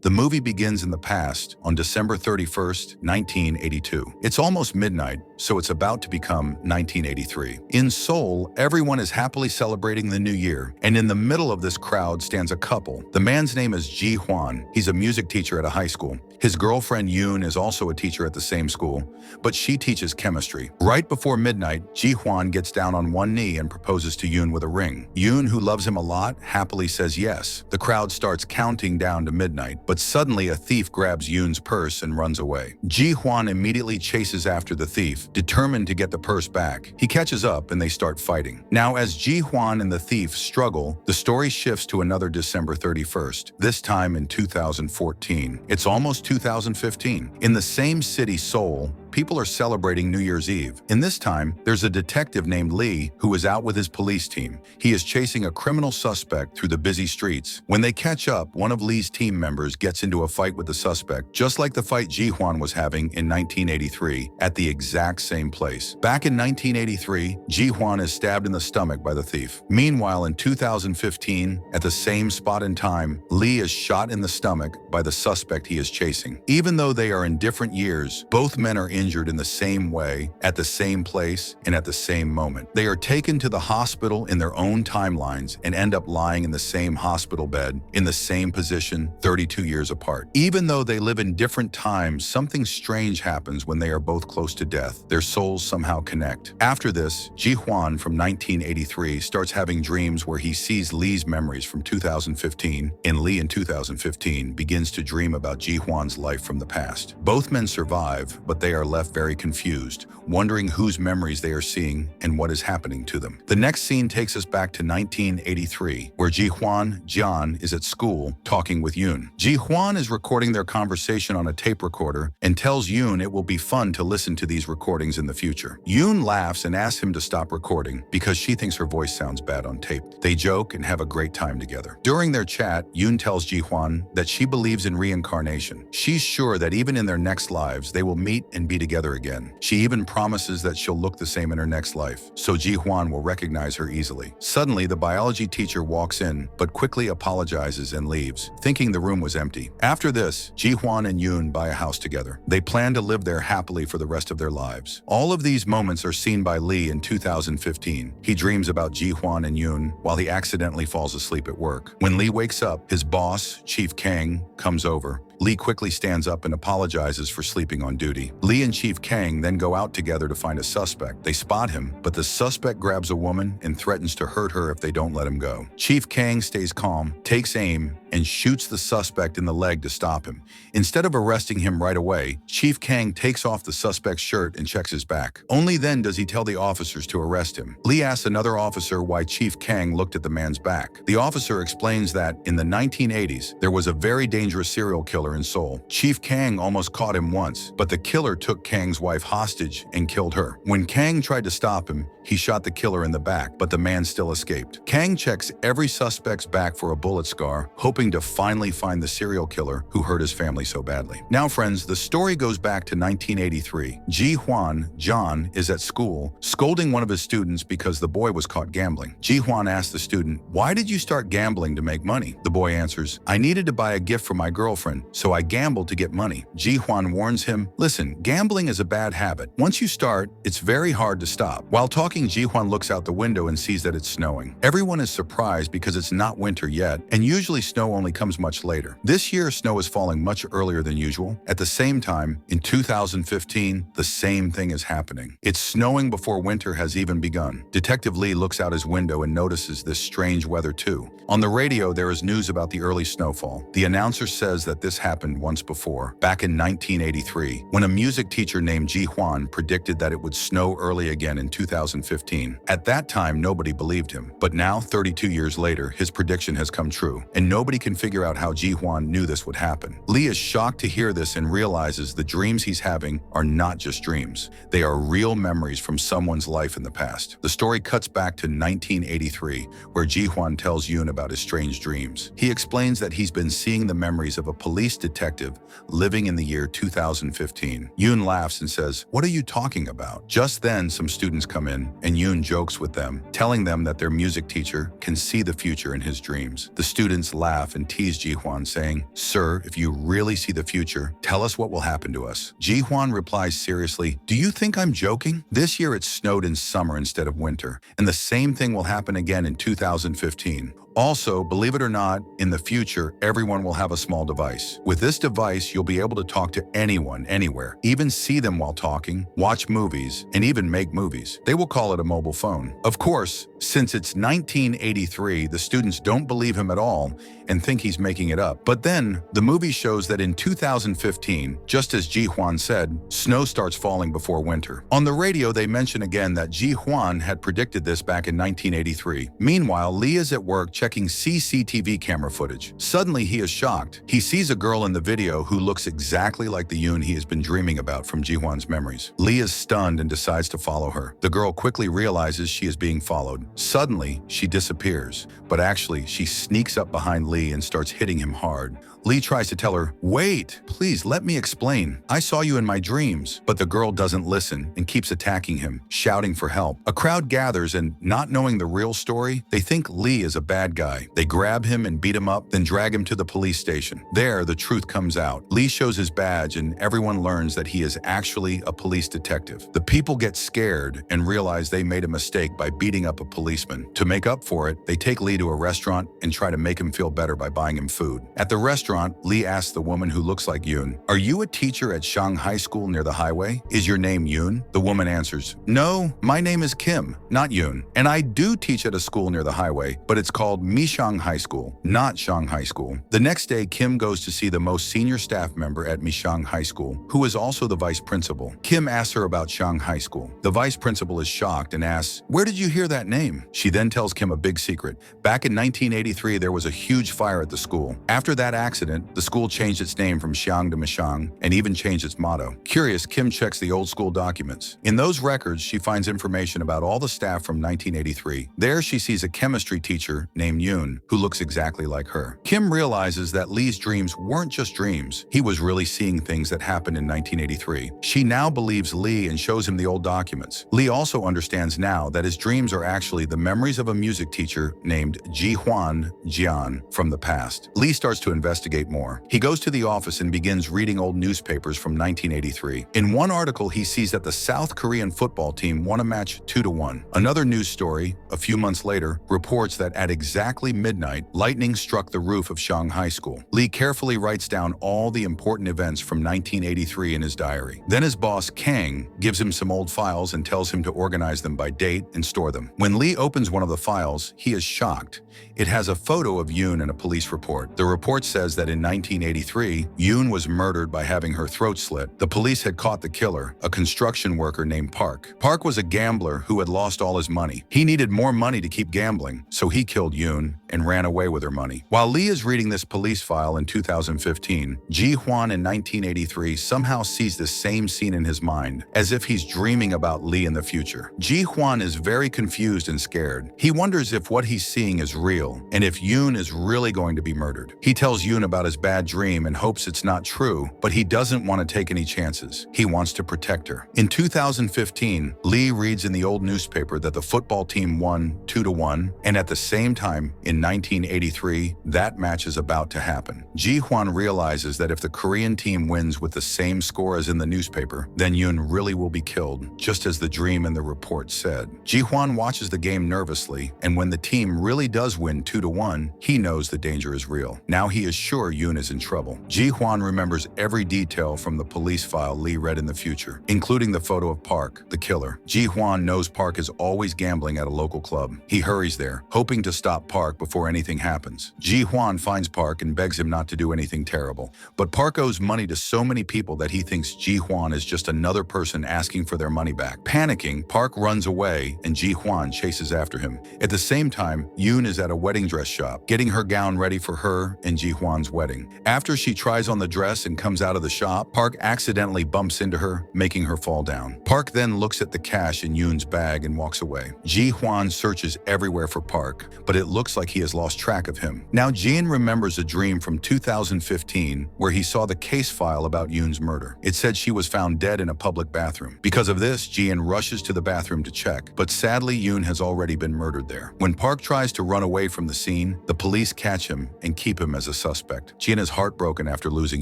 The movie begins in the past on December 31st, 1982. It's almost midnight, so it's about to become 1983. In Seoul, everyone is happily celebrating the new year, and in the middle of this crowd stands a couple. The man's name is Ji Hwan. He's a music teacher at a high school. His girlfriend Yoon is also a teacher at the same school, but she teaches chemistry. Right before midnight, Ji Hwan gets down on one knee and proposes to Yoon with a ring. Yoon, who loves him a lot, happily says yes. The crowd starts counting down to midnight, but suddenly a thief grabs Yoon's purse and runs away. Ji Hwan immediately chases after the thief, determined to get the purse back. He catches up and they start fighting. Now, as Ji Hwan and the thief struggle, the story shifts to another December 31st, this time in 2014. It's almost 2015. In the same city, Seoul, people are celebrating New Year's Eve. In this time, there's a detective named Lee who is out with his police team. He is chasing a criminal suspect through the busy streets. When they catch up, one of Lee's team members gets into a fight with the suspect, just like the fight Ji Hwan was having in 1983 at the exact same place. Back in 1983, Ji Hwan is stabbed in the stomach by the thief. Meanwhile, in 2015, at the same spot and time, Lee is shot in the stomach by the suspect he is chasing. Even though they are in different years, both men are injured in the same way, at the same place, and at the same moment. They are taken to the hospital in their own timelines and end up lying in the same hospital bed, in the same position, 32 years apart. Even though they live in different times, something strange happens when they are both close to death. Their souls somehow connect. After this, Ji Hwan from 1983 starts having dreams where he sees Lee's memories from 2015, and Lee in 2015 begins to dream about Ji Hwan's life from the past. Both men survive, but they are left very confused, wondering whose memories they are seeing and what is happening to them. The next scene takes us back to 1983, where Ji Hwan, John, is at school talking with Yoon. Ji Hwan is recording their conversation on a tape recorder and tells Yoon it will be fun to listen to these recordings in the future. Yoon laughs and asks him to stop recording because she thinks her voice sounds bad on tape. They joke and have a great time together. During their chat, Yoon tells Ji Hwan that she believes in reincarnation. She's sure that even in their next lives, they will meet and be together again. She even promises that she'll look the same in her next life, so Ji Hwan will recognize her easily. Suddenly, the biology teacher walks in, but quickly apologizes and leaves, thinking the room was empty. After this, Ji Hwan and Yoon buy a house together. They plan to live there happily for the rest of their lives. All of these moments are seen by Lee in 2015. He dreams about Ji Hwan and Yoon while he accidentally falls asleep at work. When Lee wakes up, his boss, Chief Kang, comes over. Lee quickly stands up and apologizes for sleeping on duty. Lee and Chief Kang then go out together to find a suspect. They spot him, but the suspect grabs a woman and threatens to hurt her if they don't let him go. Chief Kang stays calm, takes aim, and shoots the suspect in the leg to stop him. Instead of arresting him right away, Chief Kang takes off the suspect's shirt and checks his back. Only then does he tell the officers to arrest him. Lee asks another officer why Chief Kang looked at the man's back. The officer explains that in the 1980s, there was a very dangerous serial killer in Seoul. Chief Kang almost caught him once, but the killer took Kang's wife hostage and killed her. When Kang tried to stop him, he shot the killer in the back, but the man still escaped. Kang checks every suspect's back for a bullet scar, hoping to finally find the serial killer who hurt his family so badly. Now, friends, the story goes back to 1983. Ji Hwan, John, is at school, scolding one of his students because the boy was caught gambling. Ji Hwan asks the student, "Why did you start gambling to make money?" The boy answers, "I needed to buy a gift for my girlfriend, so I gambled to get money." Ji Hwan warns him, "Listen, gambling is a bad habit. Once you start, it's very hard to stop." While talking, Ji Hwan looks out the window and sees that it's snowing. Everyone is surprised because it's not winter yet, and usually snow only comes much later. This year, snow is falling much earlier than usual. At the same time, in 2015, the same thing is happening. It's snowing before winter has even begun. Detective Lee looks out his window and notices this strange weather too. On the radio, there is news about the early snowfall. The announcer says that this happened once before, back in 1983, when a music teacher named Ji Hwan predicted that it would snow early again in 2015. At that time, nobody believed him. But now, 32 years later, his prediction has come true, and nobody can figure out how Ji Hwan knew this would happen. Lee is shocked to hear this and realizes the dreams he's having are not just dreams. They are real memories from someone's life in the past. The story cuts back to 1983, where Ji Hwan tells Yoon about his strange dreams. He explains that he's been seeing the memories of a police detective living in the year 2015. Yoon laughs and says, "What are you talking about?" Just then, some students come in, and Yoon jokes with them, telling them that their music teacher can see the future in his dreams. The students laugh laugh and tease Ji Hwan, saying, "Sir, if you really see the future, tell us what will happen to us." Ji Hwan replies seriously, "Do you think I'm joking? This year it snowed in summer instead of winter, and the same thing will happen again in 2015. Also, believe it or not, in the future, everyone will have a small device. With this device, you'll be able to talk to anyone, anywhere, even see them while talking, watch movies, and even make movies. They will call it a mobile phone." Of course, since it's 1983, the students don't believe him at all and think he's making it up. But then, the movie shows that in 2015, just as Ji Hwan said, snow starts falling before winter. On the radio, they mention again that Ji Hwan had predicted this back in 1983. Meanwhile, Lee is at work checking CCTV camera footage. Suddenly, he is shocked. He sees a girl in the video who looks exactly like the Yoon he has been dreaming about from Ji Hwan's memories. Lee is stunned and decides to follow her. The girl quickly realizes she is being followed. Suddenly, she disappears, but actually, she sneaks up behind Lee and starts hitting him hard. Lee tries to tell her, "Wait, please let me explain. I saw you in my dreams." But the girl doesn't listen and keeps attacking him, shouting for help. A crowd gathers and, not knowing the real story, they think Lee is a bad guy. They grab him and beat him up, then drag him to the police station. There, the truth comes out. Lee shows his badge and everyone learns that he is actually a police detective. The people get scared and realize they made a mistake by beating up a policeman. To make up for it, they take Lee to a restaurant and try to make him feel better by buying him food. At the restaurant, Lee asks the woman who looks like Yoon, "Are you a teacher at Shanghai School near the highway? Is your name Yoon?" The woman answers, "No, my name is Kim, not Yoon. And I do teach at a school near the highway, but it's called Mishang High School, not Shanghai School." The next day, Kim goes to see the most senior staff member at Mishang High School, who is also the vice principal. Kim asks her about Shanghai School. The vice principal is shocked and asks, "Where did you hear that name?" She then tells Kim a big secret. Back in 1983, there was a huge fire at the school. After that accident, the school changed its name from Xiang to Mishang and even changed its motto. Curious, Kim checks the old school documents. In those records, she finds information about all the staff from 1983. There, she sees a chemistry teacher named Yoon, who looks exactly like her. Kim realizes that Lee's dreams weren't just dreams. He was really seeing things that happened in 1983. She now believes Lee and shows him the old documents. Lee also understands now that his dreams are actually the memories of a music teacher named Ji Hwan Jian from the past. Lee starts to investigate more. He goes to the office and begins reading old newspapers from 1983. In one article, he sees that the South Korean football team won a match 2-1. Another news story, a few months later, reports that at exactly midnight, lightning struck the roof of Shanghai School. Lee carefully writes down all the important events from 1983 in his diary. Then his boss, Kang, gives him some old files and tells him to organize them by date and store them. When Lee opens one of the files, he is shocked. It has a photo of Yoon in a police report. The report says that in 1983, Yoon was murdered by having her throat slit. The police had caught the killer, a construction worker named Park. Park was a gambler who had lost all his money. He needed more money to keep gambling, so he killed Yoon and ran away with her money. While Lee is reading this police file in 2015, Ji Hwan in 1983 somehow sees the same scene in his mind, as if he's dreaming about Lee in the future. Ji Hwan is very confused and scared. He wonders if what he's seeing is real, and if Yoon is really going to be murdered. He tells Yoon about his bad dream and hopes it's not true, but he doesn't want to take any chances. He wants to protect her. In 2015, Lee reads in the old newspaper that the football team won 2-1, and at the same time, in 1983, that match is about to happen. Ji Hwan realizes that if the Korean team wins with the same score as in the newspaper, then Yoon really will be killed, just as the dream in the report said. Ji Hwan watches the game nervously, and when the team really does win 2-1, he knows the danger is real. Now he is sure Yoon is in trouble. Ji Hwan remembers every detail from the police file Lee read in the future, including the photo of Park, the killer. Ji Hwan knows Park is always gambling at a local club. He hurries there, hoping to stop Park before anything happens. Ji Hwan finds Park and begs him not to do anything terrible. But Park owes money to so many people that he thinks Ji Hwan is just another person asking for their money back. Panicking, Park runs away and Ji Hwan chases after him. At the same time, Yoon is at a wedding dress shop, getting her gown ready for her and Ji Hwan's Jian's wedding. After she tries on the dress and comes out of the shop, Park accidentally bumps into her, making her fall down. Park then looks at the cash in Yoon's bag and walks away. Ji-hwan searches everywhere for Park, but it looks like he has lost track of him. Now Jian remembers a dream from 2015 where he saw the case file about Yoon's murder. It said she was found dead in a public bathroom. Because of this, Jian rushes to the bathroom to check, but sadly Yoon has already been murdered there. When Park tries to run away from the scene, the police catch him and keep him as a suspect. Jian is heartbroken after losing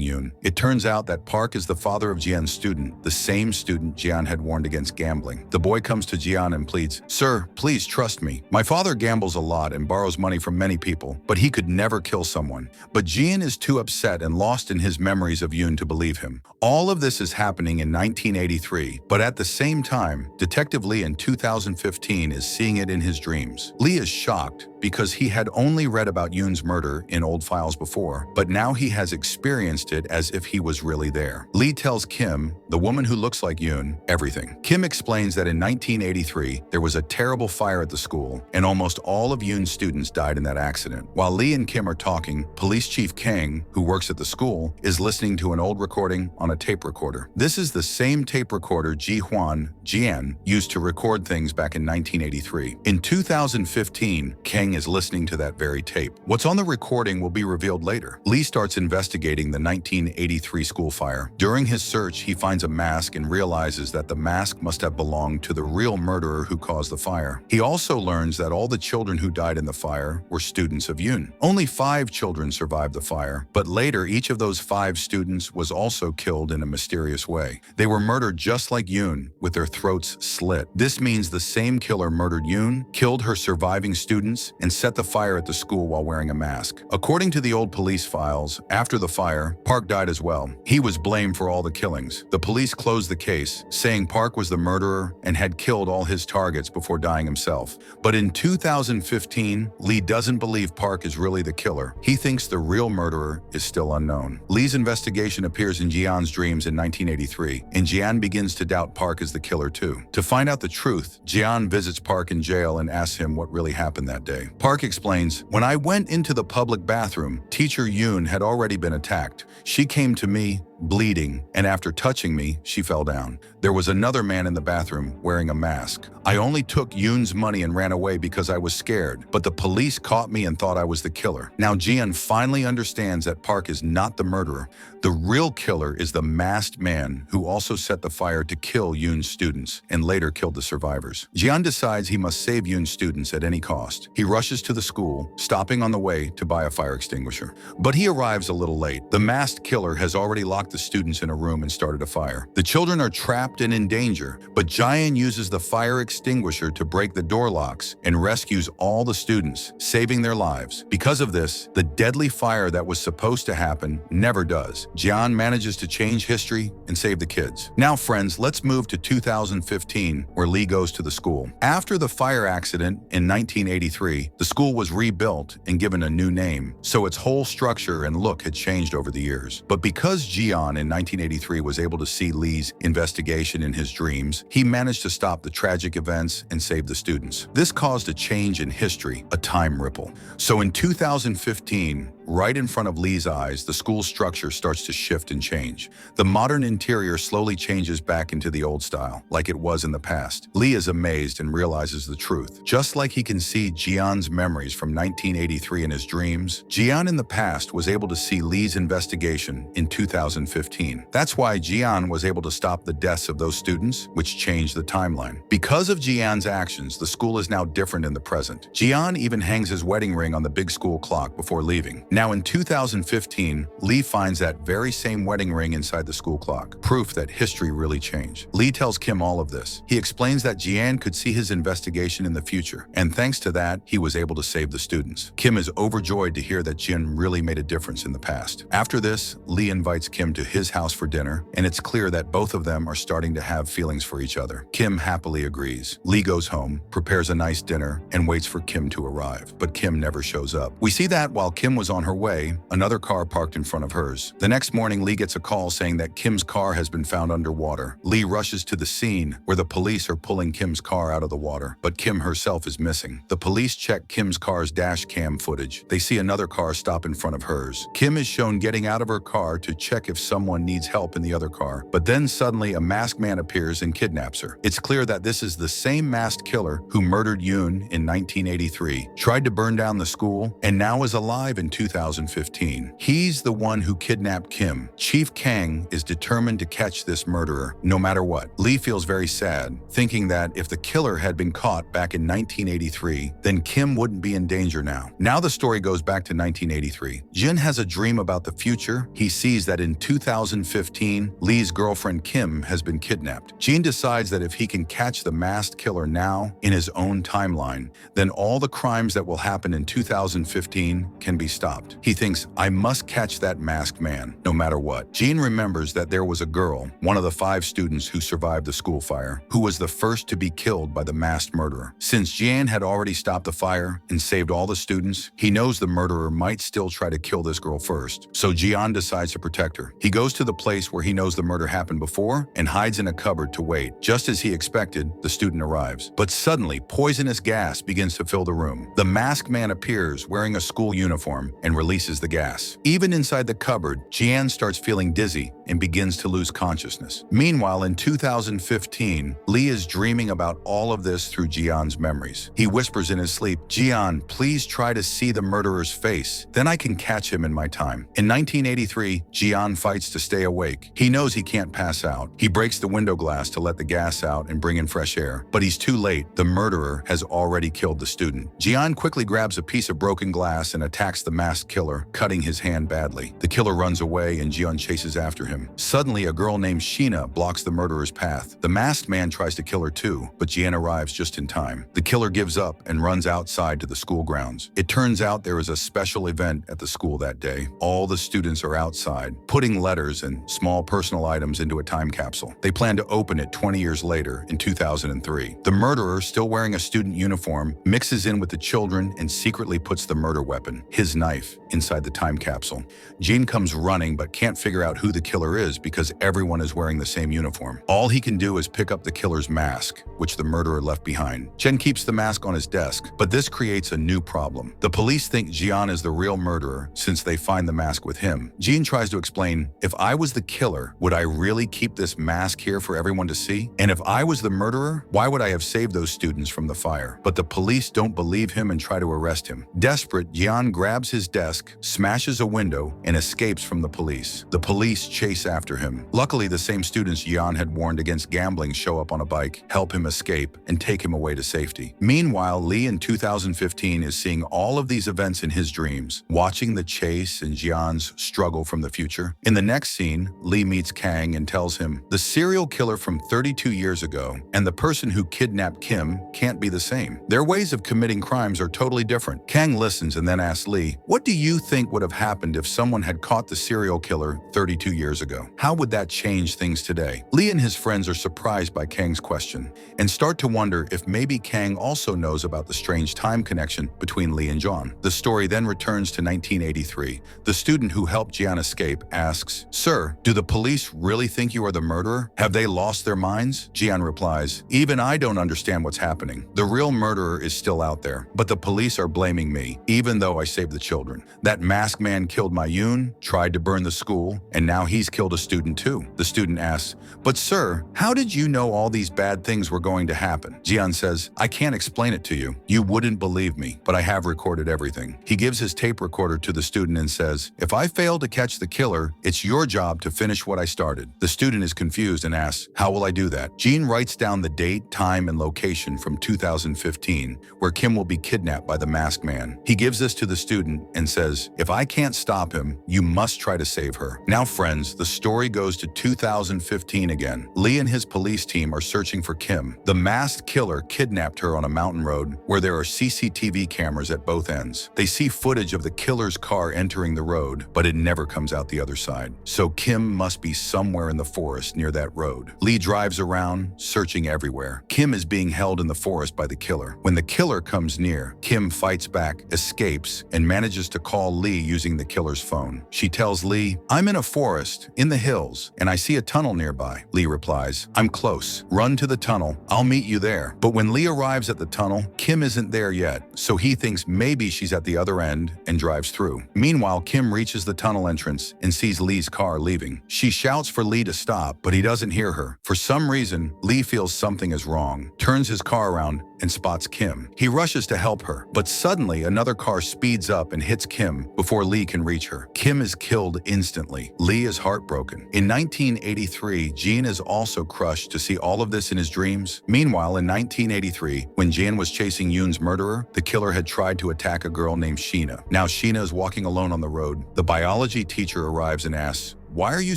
Yoon. It turns out that Park is the father of Jian's student, the same student Jian had warned against gambling. The boy comes to Jian and pleads, "Sir, please trust me. My father gambles a lot and borrows money from many people, but he could never kill someone." But Jian is too upset and lost in his memories of Yoon to believe him. All of this is happening in 1983, but at the same time, Detective Lee in 2015 is seeing it in his dreams. Lee is shocked because he had only read about Yoon's murder in old files before, but now he has experienced it as if he was really there. Lee tells Kim, the woman who looks like Yoon, everything. Kim explains that in 1983, there was a terrible fire at the school, and almost all of Yoon's students died in that accident. While Lee and Kim are talking, Police Chief Kang, who works at the school, is listening to an old recording on a tape recorder. This is the same tape recorder Jian used to record things back in 1983. In 2015, Kang is listening to that very tape. What's on the recording will be revealed later. Lee starts investigating the 1983 school fire. During his search, he finds a mask and realizes that the mask must have belonged to the real murderer who caused the fire. He also learns that all the children who died in the fire were students of Yoon. Only 5 children survived the fire, but later each of those 5 students was also killed in a mysterious way. They were murdered just like Yoon, with their throats slit. This means the same killer murdered Yoon, killed her surviving students, and set the fire at the school while wearing a mask. According to the old police files, after the fire, Park died as well. He was blamed for all the killings. The police closed the case, saying Park was the murderer and had killed all his targets before dying himself. But in 2015, Lee doesn't believe Park is really the killer. He thinks the real murderer is still unknown. Lee's investigation appears in Jian's dreams in 1983, and Jian begins to doubt Park is the killer too. To find out the truth, Jian visits Park in jail and asks him what really happened that day. Park explains, "When I went into the public bathroom, teacher Yoon had already been attacked. She came to me, bleeding, and after touching me, she fell down. There was another man in the bathroom wearing a mask. I only took Yoon's money and ran away because I was scared, but the police caught me and thought I was the killer." Now Jian finally understands that Park is not the murderer. The real killer is the masked man who also set the fire to kill Yoon's students and later killed the survivors. Jian decides he must save Yoon's students at any cost. He rushes to the school, stopping on the way to buy a fire extinguisher. But he arrives a little late. The masked killer has already locked the students in a room and started a fire. The children are trapped and in danger, but Jian uses the fire extinguisher to break the door locks and rescues all the students, saving their lives. Because of this, the deadly fire that was supposed to happen never does. Jian manages to change history and save the kids. Now friends, let's move to 2015, where Lee goes to the school. After the fire accident in 1983, the school was rebuilt and given a new name, so its whole structure and look had changed over the years. But because Jian in 1983 was able to see Lee's investigation in his dreams, he managed to stop the tragic events and save the students. This caused a change in history, a time ripple. So in 2015, right in front of Lee's eyes, the school structure starts to shift and change. The modern interior slowly changes back into the old style, like it was in the past. Lee is amazed and realizes the truth. Just like he can see Jian's memories from 1983 in his dreams, Jian in the past was able to see Lee's investigation in 2015. That's why Jian was able to stop the deaths of those students, which changed the timeline. Because of Jian's actions, the school is now different in the present. Jian even hangs his wedding ring on the big school clock before leaving. Now in 2015, Lee finds that very same wedding ring inside the school clock, proof that history really changed. Lee tells Kim all of this. He explains that Jian could see his investigation in the future, and thanks to that, he was able to save the students. Kim is overjoyed to hear that Jian really made a difference in the past. After this, Lee invites Kim to his house for dinner, and it's clear that both of them are starting to have feelings for each other. Kim happily agrees. Lee goes home, prepares a nice dinner, and waits for Kim to arrive, but Kim never shows up. We see that while Kim was on her way, another car parked in front of hers. The next morning, Lee gets a call saying that Kim's car has been found underwater. Lee rushes to the scene where the police are pulling Kim's car out of the water, but Kim herself is missing. The police check Kim's car's dash cam footage. They see another car stop in front of hers. Kim is shown getting out of her car to check if someone needs help in the other car, but then suddenly a masked man appears and kidnaps her. It's clear that this is the same masked killer who murdered Yoon in 1983, tried to burn down the school, and now is alive in 2015. He's the one who kidnapped Kim. Chief Kang is determined to catch this murderer, no matter what. Lee feels very sad, thinking that if the killer had been caught back in 1983, then Kim wouldn't be in danger now. Now the story goes back to 1983. Jin has a dream about the future. He sees that in 2015, Lee's girlfriend Kim has been kidnapped. Jin decides that if he can catch the masked killer now in his own timeline, then all the crimes that will happen in 2015 can be stopped. He thinks, I must catch that masked man, no matter what. Jin remembers that there was a girl, one of the 5 students who survived the school fire, who was the first to be killed by the masked murderer. Since Jian had already stopped the fire and saved all the students, he knows the murderer might still try to kill this girl first. So Jian decides to protect her. He goes to the place where he knows the murder happened before and hides in a cupboard to wait. Just as he expected, the student arrives. But suddenly, poisonous gas begins to fill the room. The masked man appears wearing a school uniform and releases the gas. Even inside the cupboard, Jian starts feeling dizzy and begins to lose consciousness. Meanwhile, in 2015, Lee is dreaming about all of this through Jian's memories. He whispers in his sleep, Jian, please try to see the murderer's face. Then I can catch him in my time. In 1983, Jian fights to stay awake. He knows he can't pass out. He breaks the window glass to let the gas out and bring in fresh air. But he's too late. The murderer has already killed the student. Jian quickly grabs a piece of broken glass and attacks the masked killer, cutting his hand badly. The killer runs away and Jian chases after him. Suddenly, a girl named Sheena blocks the murderer's path. The masked man tries to kill her too, but Jian arrives just in time. The killer gives up and runs outside to the school grounds. It turns out there is a special event at the school that day. All the students are outside, putting letters and small personal items into a time capsule. They plan to open it 20 years later in 2003. The murderer, still wearing a student uniform, mixes in with the children and secretly puts the murder weapon, his knife, inside the time capsule. Jean comes running but can't figure out who the killer is because everyone is wearing the same uniform. All he can do is pick up the killer's mask, which the murderer left behind. Chen keeps the mask on his desk, but this creates a new problem. The police think Jian is the real murderer since they find the mask with him. Jean tries to explain, if I was the killer, would I really keep this mask here for everyone to see? And if I was the murderer, why would I have saved those students from the fire? But the police don't believe him and try to arrest him. Desperate, Jian grabs his desk, smashes a window, and escapes from the police. The police chase after him. Luckily, the same students Jian had warned against gambling show up on a bike, help him escape, and take him away to safety. Meanwhile, Lee in 2015 is seeing all of these events in his dreams, watching the chase and Jian's struggle from the future. In the next scene, Lee meets Kang and tells him, the serial killer from 32 years ago and the person who kidnapped Kim can't be the same. Their ways of committing crimes are totally different. Kang listens and then asks Lee, what do you think would have happened if someone had caught the serial killer 32 years ago? How would that change things today? Lee and his friends are surprised by Kang's question and start to wonder if maybe Kang also knows about the strange time connection between Lee and John. The story then returns to 1983. The student who helped Jian escape asks, Sir, do the police really think you are the murderer? Have they lost their minds? Jian replies, even I don't understand what's happening. The real murderer is still out there, but the police are blaming me, even though I saved the children. That masked man killed my Yoon, tried to burn the school, and now he's killed a student too. The student asks, but sir, how did you know all these bad things were going to happen? Jian says, I can't explain it to you. You wouldn't believe me, but I have recorded everything. He gives his tape recorder to the student and says, if I fail to catch the killer, it's your job to finish what I started. The student is confused and asks, how will I do that? Jean writes down the date, time, and location from 2015, where Kim will be kidnapped by the masked man. He gives this to the student and says, if I can't stop him, you must try to save her. Now friends, the story goes to 2015 again. Lee and his police team are searching for Kim. The masked killer kidnapped her on a mountain road where there are CCTV cameras at both ends. They see footage of the killer's car entering the road, but it never comes out the other side. side, so Kim must be somewhere in the forest near that road. Lee drives around, searching everywhere. Kim is being held in the forest by the killer. When the killer comes near, Kim fights back, escapes, and manages to call Lee using the killer's phone. She tells Lee, "I'm in a forest, in the hills, and I see a tunnel nearby." Lee replies, "I'm close. Run to the tunnel. I'll meet you there." But when Lee arrives at the tunnel, Kim isn't there yet, so he thinks maybe she's at the other end and drives through. Meanwhile, Kim reaches the tunnel entrance and sees Lee's car leaving. She shouts for Lee to stop, but he doesn't hear her. For some reason, Lee feels something is wrong, turns his car around, and spots Kim. He rushes to help her, but suddenly another car speeds up and hits Kim before Lee can reach her. Kim is killed instantly. Lee is heartbroken. In 1983, Gene is also crushed to see all of this in his dreams. Meanwhile, in 1983, when Gene was chasing Yoon's murderer, the killer had tried to attack a girl named Sheena. Now Sheena is walking alone on the road. The biology teacher arrives and asks, "Why are you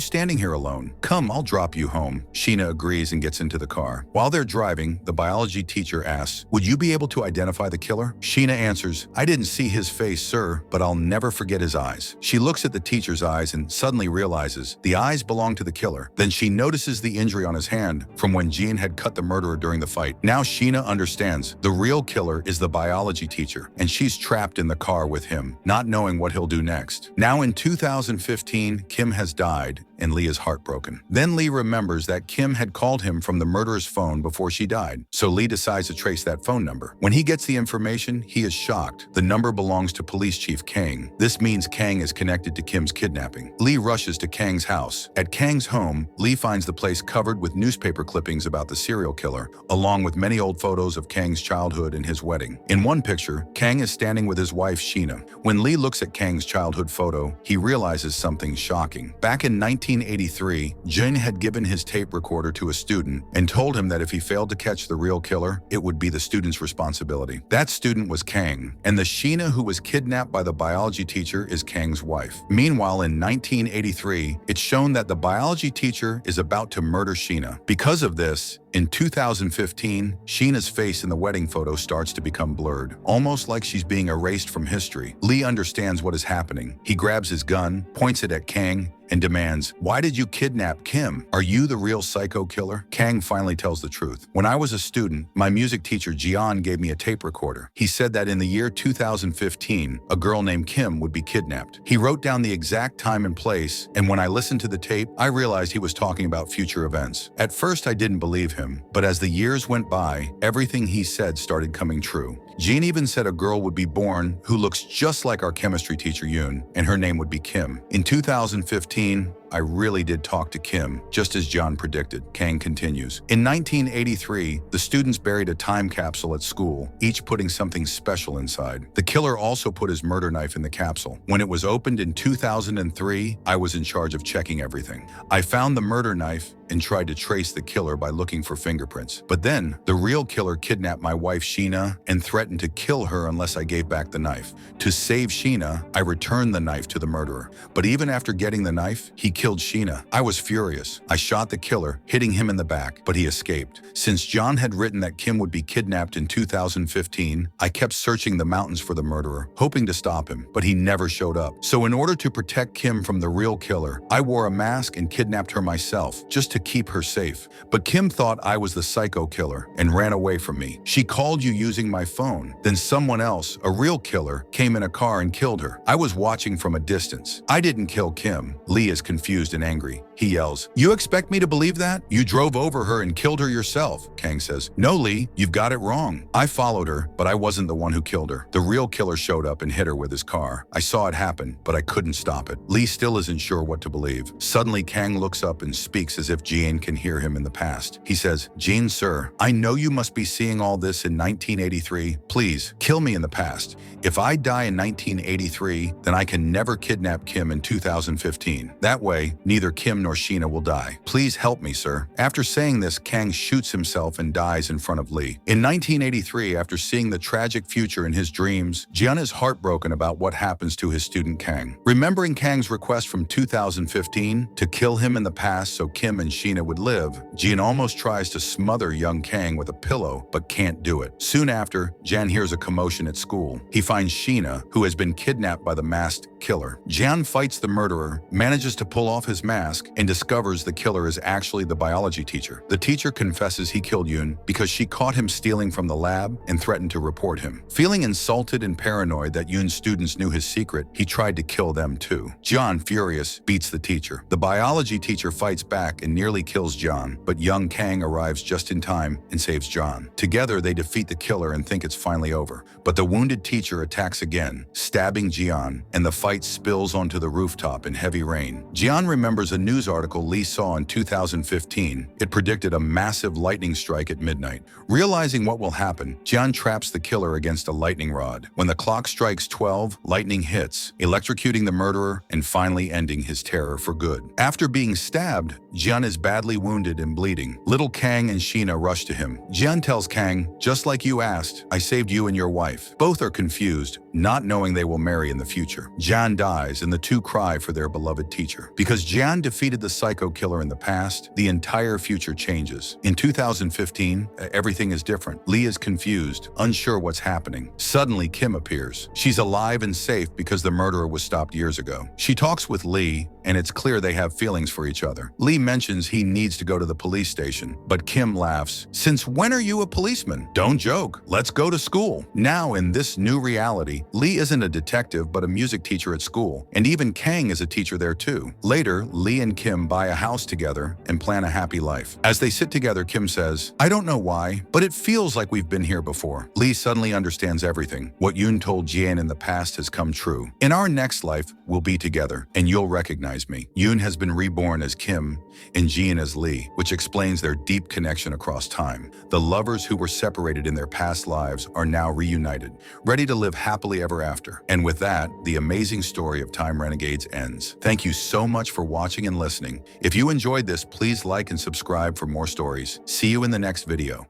standing here alone? Come, I'll drop you home." Sheena agrees and gets into the car. While they're driving, the biology teacher asks, "Would you be able to identify the killer?" Sheena answers, "I didn't see his face, sir, but I'll never forget his eyes." She looks at the teacher's eyes and suddenly realizes the eyes belong to the killer. Then she notices the injury on his hand from when Gene had cut the murderer during the fight. Now Sheena understands the real killer is the biology teacher, and she's trapped in the car with him, not knowing what he'll do next. Now in 2015, Kim has died, and Lee is heartbroken. Then Lee remembers that Kim had called him from the murderer's phone before she died, so Lee decides to trace that phone number. When he gets the information, he is shocked. The number belongs to Police Chief Kang. This means Kang is connected to Kim's kidnapping. Lee rushes to Kang's house. At Kang's home, Lee finds the place covered with newspaper clippings about the serial killer, along with many old photos of Kang's childhood and his wedding. In one picture, Kang is standing with his wife Sheena. When Lee looks at Kang's childhood photo, he realizes something shocking. Back in 1983, Jin had given his tape recorder to a student and told him that if he failed to catch the real killer, it would be the student's responsibility. That student was Kang, and the Sheena who was kidnapped by the biology teacher is Kang's wife. Meanwhile, in 1983, it's shown that the biology teacher is about to murder Sheena. Because of this, in 2015, Sheena's face in the wedding photo starts to become blurred, almost like she's being erased from history. Lee understands what is happening. He grabs his gun, points it at Kang, and demands, "Why did you kidnap Kim? Are you the real psycho killer?" Kang finally tells the truth. "When I was a student, my music teacher Jian gave me a tape recorder. He said that in the year 2015, a girl named Kim would be kidnapped. He wrote down the exact time and place, and when I listened to the tape, I realized he was talking about future events. At first, I didn't believe him, but as the years went by, everything he said started coming true. Jean even said a girl would be born who looks just like our chemistry teacher Yoon, and her name would be Kim. In 2015, I really did talk to Kim, just as John predicted," Kang continues. In 1983, the students buried a time capsule at school, each putting something special inside. The killer also put his murder knife in the capsule. When it was opened in 2003, I was in charge of checking everything. I found the murder knife and tried to trace the killer by looking for fingerprints. But then, the real killer kidnapped my wife Sheena and threatened to kill her unless I gave back the knife. To save Sheena, I returned the knife to the murderer. But even after getting the knife, he killed Sheena. I was furious. I shot the killer, hitting him in the back, but he escaped. Since John had written that Kim would be kidnapped in 2015, I kept searching the mountains for the murderer, hoping to stop him, but he never showed up. So in order to protect Kim from the real killer, I wore a mask and kidnapped her myself, just to keep her safe. But Kim thought I was the psycho killer and ran away from me. She called you using my phone. Then someone else, a real killer, came in a car and killed her. I was watching from a distance. I didn't kill Kim." Lee is confused and angry. He yells, "You expect me to believe that? You drove over her and killed her yourself." Kang says, "No, Lee, you've got it wrong. I followed her, but I wasn't the one who killed her. The real killer showed up and hit her with his car. I saw it happen, but I couldn't stop it." Lee still isn't sure what to believe. Suddenly, Kang looks up and speaks as if Jean can hear him in the past. He says, "Jean, sir, I know you must be seeing all this in 1983. Please, kill me in the past. If I die in 1983, then I can never kidnap Kim in 2015. That way, neither Kim Kim nor Sheena will die. Please help me, sir. After saying this, Kang shoots himself and dies in front of Lee. In 1983, after seeing the tragic future in his dreams, Jian is heartbroken about what happens to his student Kang. Remembering Kang's request from 2015 to kill him in the past so Kim and Sheena would live, Jian almost tries to smother young Kang with a pillow, but can't do it. Soon after, Jian hears a commotion at school. He finds Sheena, who has been kidnapped by the masked killer. Jian fights the murderer, manages to pull off his mask, and discovers the killer is actually the biology teacher. The teacher confesses he killed Yoon because she caught him stealing from the lab and threatened to report him. Feeling insulted and paranoid that Yoon's students knew his secret, he tried to kill them too. Jian, furious, beats the teacher. The biology teacher fights back and nearly kills Jian, but young Kang arrives just in time and saves Jian. Together, they defeat the killer and think it's finally over. But the wounded teacher attacks again, stabbing Jian, and the fight spills onto the rooftop in heavy rain. Jian remembers a news article Lee saw in 2015. It predicted a massive lightning strike at midnight. Realizing what will happen, Jian traps the killer against a lightning rod. When the clock strikes 12, lightning hits, electrocuting the murderer and finally ending his terror for good. After being stabbed, Jian is badly wounded and bleeding. Little Kang and Sheena rush to him. Jian tells Kang, "Just like you asked, I saved you and your wife." Both are confused, not knowing they will marry in the future. Jian dies and the two cry for their beloved teacher. Because Jian defeated the psycho killer in the past, the entire future changes. In 2015, everything is different. Lee is confused, unsure what's happening. Suddenly, Kim appears. She's alive and safe because the murderer was stopped years ago. She talks with Lee, and it's clear they have feelings for each other. Lee mentions he needs to go to the police station, but Kim laughs. "Since when are you a policeman? Don't joke. Let's go to school." Now, in this new reality, Lee isn't a detective but a music teacher at school, and even Kang is a teacher there too. Later, Lee and Kim buy a house together and plan a happy life. As they sit together, Kim says, "I don't know why, but it feels like we've been here before." Lee suddenly understands everything. What Yoon told Jian in the past has come true. "In our next life, we'll be together, and you'll recognize me." Yoon has been reborn as Kim and Jian as Lee, which explains their deep connection across time. The lovers who were separated in their past lives are now reunited, ready to live happily ever after. And with that, the amazing story of Time Renegades ends. Thank you so much for watching and listening. If you enjoyed this, please like and subscribe for more stories. See you in the next video.